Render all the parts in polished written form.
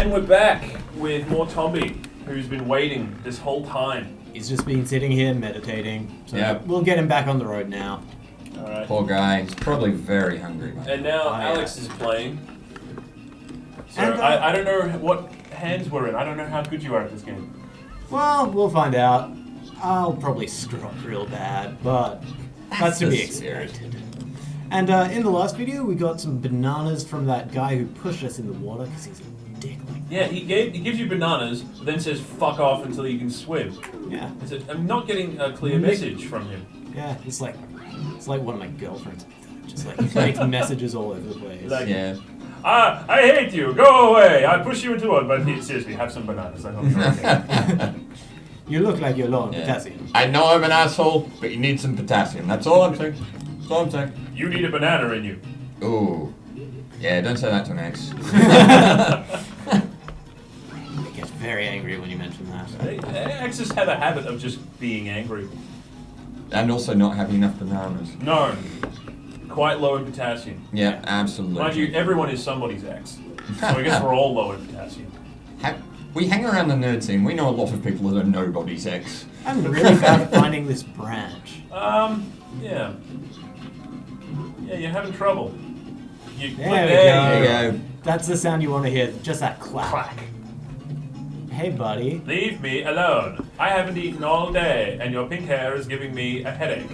And we're back with more Tombi, who's been waiting this whole time. He's just been sitting here meditating. So Yep. we'll get him back on the road now. Alright. Poor guy. He's probably very hungry. And now Alex is playing. So I don't know what hands we're in. I don't know how good you are at this game. Well, we'll find out. I'll probably screw up real bad, but that's to the be spirit. expected. And in the last video, we got some bananas from that guy who pushed us in the water because he's a dick like that. Yeah, he gives you bananas, but then says fuck off until you can swim. Yeah. I'm not getting a clear message from him. Yeah, it's like one of my girlfriends. Just like makes messages all over the place. Like, Yeah. I hate you. Go away. I push you into one. But seriously, have some bananas. I hope you're okay. You look like you're low on potassium. I know I'm an asshole, but you need some potassium. That's all I'm saying. That's all I'm saying. You need a banana in you. Ooh. Yeah, don't say that to an ex. He gets very angry when you mention that. Exes have a habit of just being angry. And also not having enough bananas. No. Quite low in potassium. Yeah, absolutely. Mind you, everyone is somebody's ex. So I guess we're all low in potassium. We hang around the nerd scene. We know a lot of people that are nobody's ex. I'm really bad at finding this branch. Yeah. Yeah, you're having trouble. There we go. That's the sound you want to hear, just that clap. Clack. Hey, buddy. Leave me alone. I haven't eaten all day, and your pink hair is giving me a headache.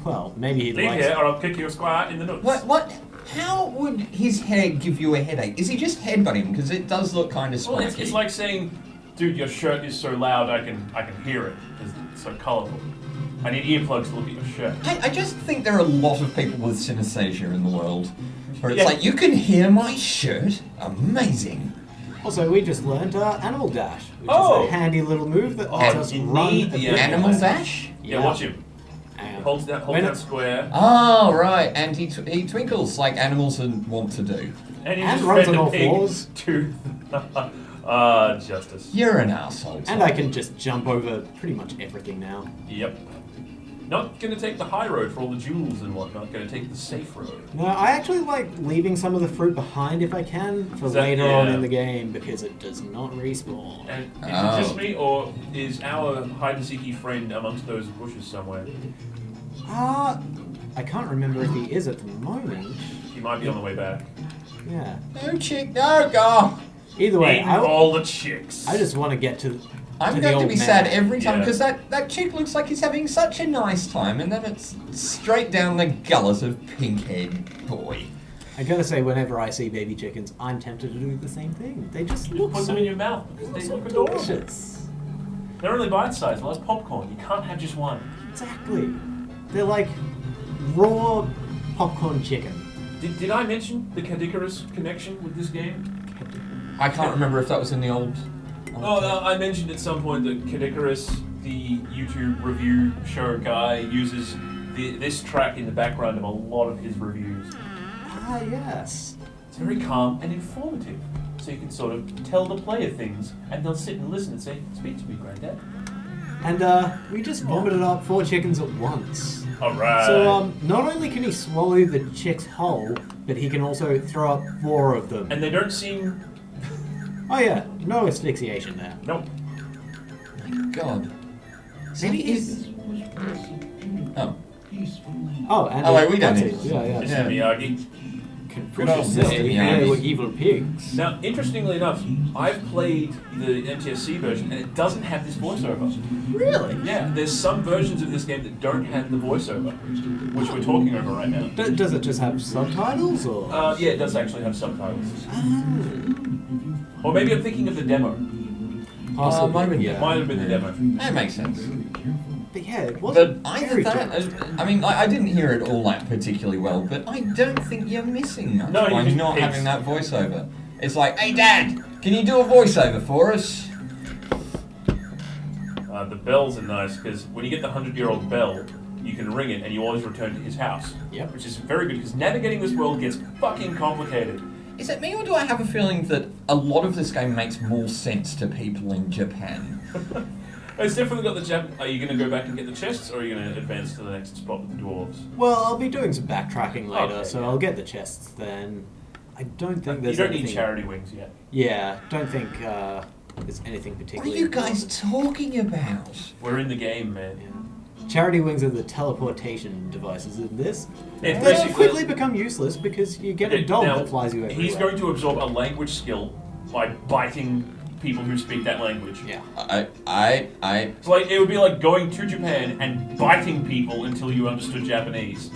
Well, maybe he'd Leave like here, or I'll kick you square in the nuts. What? How would his hair give you a headache? Is he just headbutting? Because it does look kind of Well, spiky. it's like saying, dude, your shirt is so loud I can hear it. It's so colourful. I need earplugs to look at your shirt. I just think there are a lot of people with synesthesia in the world. Where it's Yeah. like, you can hear my shirt? Amazing. Also, we just learned Animal Dash, which Oh! is a handy little move that lets us you run need a the bit Animal faster. Dash? Yeah, watch him. And Hold down square. Oh, right. And he twinkles like animals want to do. And you And just runs fed on the all pig fours. to justice. You're an asshole. And I can just jump over pretty much everything now. Yep. Not gonna take the high road for all the jewels and whatnot. Gonna take the safe road. No, I actually like leaving some of the fruit behind if I can for Is that- later on yeah. in the game because it does not respawn. And is Oh. it just me, or is our hide and seeky friend amongst those bushes somewhere? I can't remember if he is at the moment. He might be on the way back. Yeah. No, chick, no, go. Either way, Eating all the chicks. I just want to get to I'm the going to old be man. sad every time Yeah. because that chick looks like he's having such a nice time, and then it's straight down the gullet of pink-haired boy. I gotta say, whenever I see baby chickens, I'm tempted to do the same thing. They just look Put so, them in your mouth. They so look adorable. delicious. They're only bite-sized. Well, that's popcorn. You can't have just one. Exactly. They're like raw popcorn chicken. Did I mention the Cadicarus connection with this game? I can't remember if that was in the old... Oh, I mentioned at some point that Cadicarus, the YouTube review show guy, uses this track in the background of a lot of his reviews. Ah, yes. It's very calm and informative, so you can sort of tell the player things, and they'll sit and listen and say, "Speak to me, Granddad." And we just vomited up 4 chickens at once. All right. So not only can he swallow the chick's whole, but he can also throw up 4 of them. And they don't seem. Oh yeah, no asphyxiation there. Nope. My God. Maybe he's... Oh. Oh, and Oh, wait, we don't that's need it. this. Yeah. Mr. Miyagi. Good old Confucius said Mr. they were Miyagi. evil pigs. Now, interestingly enough, I've played the MTSC version, and it doesn't have this voiceover. Really? Yeah, there's some versions of this game that don't have the voiceover, which we're talking over right now. Does it just have subtitles or? Yeah, it does actually have subtitles. Or maybe I'm thinking of the demo. Possibly, might have been- yeah. Might have been the demo. That makes sense. But yeah, it But wasn't either very that, different. I mean, I didn't hear it all that particularly well, but I don't think you're missing much No, by you not pigs. having that voiceover. It's like, hey Dad, can you do a voiceover for us? The bells are nice, because when you get the 100-year-old bell, you can ring it and you always return to his house. Yep. Which is very good, because navigating this world gets fucking complicated. Is it me, or do I have a feeling that a lot of this game makes more sense to people in Japan? It's definitely got the Are you going to go back and get the chests, or are you going to advance to the next spot with the dwarves? Well, I'll be doing some backtracking later, Okay, so yeah. I'll get the chests then. I don't think You there's don't need anything... charity wings yet. Yeah, don't think there's anything What are particularly... you guys talking about? We're in the game, man. Yeah. Charity wings are the teleportation devices in this. It They basically- quickly become useless because you get a dog Now, that flies you everywhere. He's going to absorb a language skill by biting people who speak that language. Yeah. It's like it would be like going to Japan and biting people until you understood Japanese.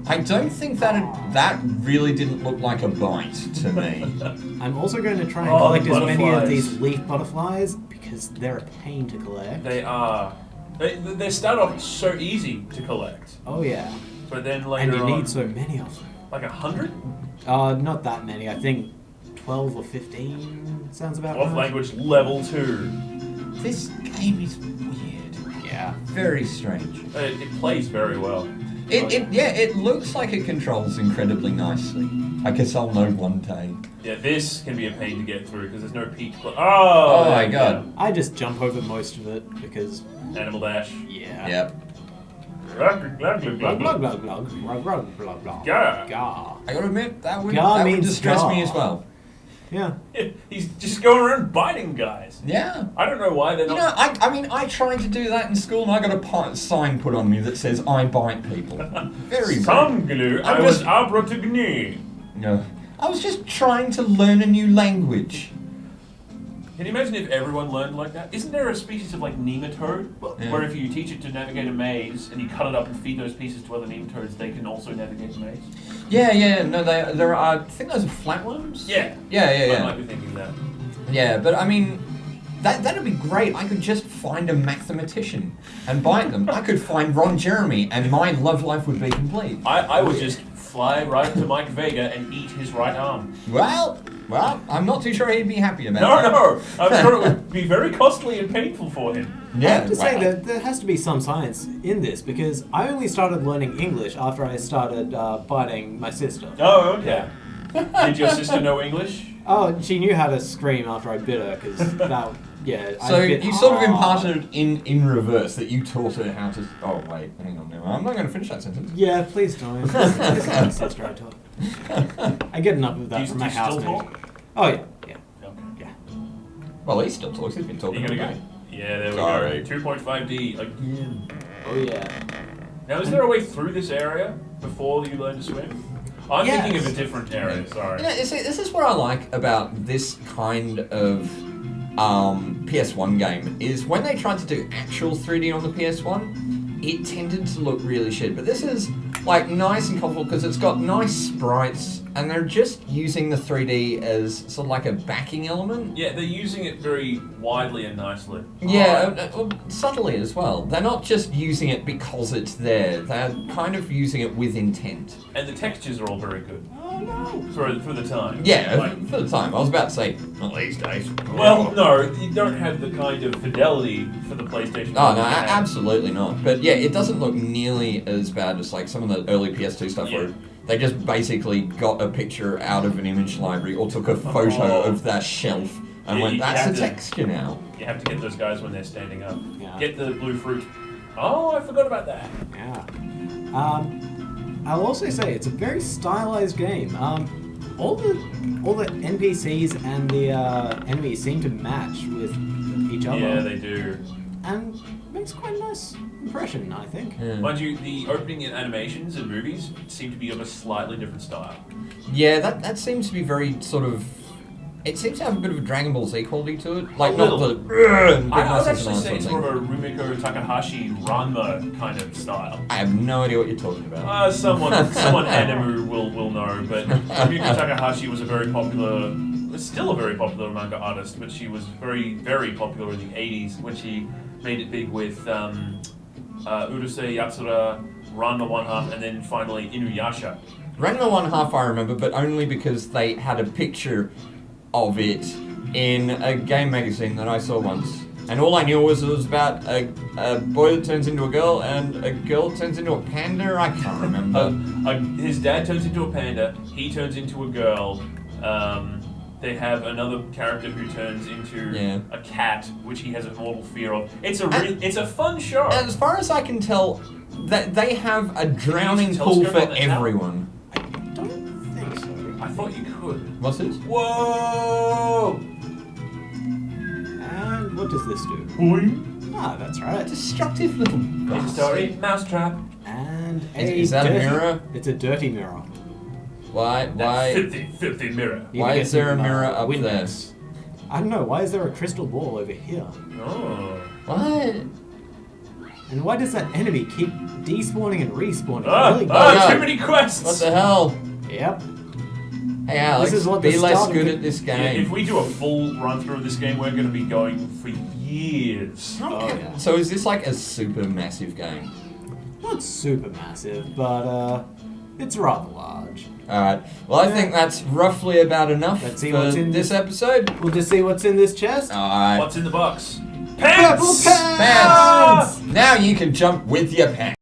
I don't think that really didn't look like a bite to me. I'm also going to try and Oh, collect the as many of butterflies. these leaf butterflies because they're a pain to collect. They are. They start off so easy to collect, Oh yeah. but then And later you on, need so many of them. like 100. Not that many. I think 12 or 15 sounds about Off right. language level 2. This game is weird. Yeah. Very strange. It plays very well. It looks like it controls incredibly nicely. I guess I'll know one day. Yeah, this can be a pain to get through because there's no peak. Oh my there you God. I just jump over most of it because go. Animal dash. yeah. Yep. Glug glug glug glug glug glug glug glug glug. Gah. Gah. I gotta admit, that would means distress me gah. as well. Yeah. He's just going around biting guys. Yeah. I don't know why they're You not. know, I mean, I tried to do that in school and I got a sign put on me that says, I bite people. Very rude. Some glue. I I'm was just- abracadabra. No. I was just trying to learn a new language. Can you imagine if everyone learned like that? Isn't there a species of like nematode Yeah. where if you teach it to navigate a maze and you cut it up and feed those pieces to other nematodes, they can also navigate the maze? Yeah, no, there are, I think those are flatworms? Yeah. Yeah. I might be thinking that. Yeah, but I mean, that'd be great. I could just find a mathematician and bite them. I could find Ron Jeremy and my love life would be complete. I would just fly right to Mike Vega and eat his right arm. Well, I'm not too sure he'd be happy about No, that. no. I'm sure it would be very costly and painful for him. I Yeah, have to say wow. that there has to be some science in this because I only started learning English after I started biting my sister. Oh, okay. Did your sister know English? Oh, she knew how to scream after I bit her because that, yeah. I So bit you sort of hard. imparted in reverse that you taught her how to. Oh wait, hang on now. I'm not going to finish that sentence. Yeah, please don't. This is my sister I taught. I get enough of that Do you from my still housemate. talk? Oh yeah. Okay. Yeah. Well, he still talks. He's been talking You all gonna day. go? Yeah, there we Sorry. go. 2.5D again. Oh yeah. Now, is there a way through this area before you learn to swim? I'm Yes. thinking of a different area, sorry. You know, see, this is what I like about this kind of PS1 game is when they tried to do actual 3D on the PS1, it tended to look really shit. But this is like nice and comfortable because it's got nice sprites and they're just using the 3D as sort of like a backing element. Yeah, they're using it very widely and nicely. Yeah, subtly as well. They're not just using it because it's there. They're kind of using it with intent. And the textures are all very good Oh no. for the time. Yeah, Like, for the time. I was about to say, not these days. well, no, you don't have the kind of fidelity for the PlayStation. Oh, no, you have. absolutely not. But yeah, it doesn't look nearly as bad as like some of the early PS2 stuff Yeah. where they just basically got a picture out of an image library or took a photo Oh. of that shelf and Yeah, went, you that's have the to- texture now. You have to get those guys when they're standing up. Yeah. Get the blue fruit. Oh, I forgot about that. Yeah. I'll also say it's a very stylized game. All the NPCs and the enemies seem to match with each other. Yeah, they do. And makes quite a nice impression, I think. Yeah. Mind you, the opening animations and movies seem to be of a slightly different style. Yeah, that seems to be very sort of. It seems to have a bit of a Dragon Ball Z quality to it. Like, A not little. the. Big I would muscles actually and say all it's that more sort of a Rumiko Takahashi Ranma kind of style. I have no idea what you're talking about. Someone anime will know, but Rumiko Takahashi was a very popular, still a very popular manga artist, but she was very, very popular in the 80s when she made it big with Urusei Yatsura, Ranma One Half, and then finally Inuyasha. Ranma One Half I remember, but only because they had a picture of it in a game magazine that I saw once. And all I knew was it was about a boy that turns into a girl and a girl that turns into a panda. I can't remember. His dad turns into a panda, he turns into a girl. They have another character who turns into a cat, which he has a mortal fear of. It's a fun show. As far as I can tell, that they have a drowning Use a pool telescope for on the tower. everyone. I don't think so. I thought you could. What's this? Whoa! And what does this do? Boing. Ah, that's right. Destructive little Here's a bastard. story. Mousetrap. And Is that a dirty- mirror? It's a dirty mirror. Why? That filthy mirror. You Why can is get there a some, mirror up windows. I don't know. Why is there a crystal ball over here? Oh. What? And why does that enemy keep despawning and respawning? Ah, Really? God. too many quests! What the hell? Yep. Hey Alex, This is what the be less start of good the- at this Yeah, game. if we do a full run through of this game, we're going to be going for years. Oh, yeah. So is this like a super massive game? Not super massive, but it's rather large. Alright, well I think that's roughly about enough Let's see for what's in this episode. We'll just see what's in this chest. Alright. What's in the box? Purple Pants! pants! Pants! Now you can jump with your pants.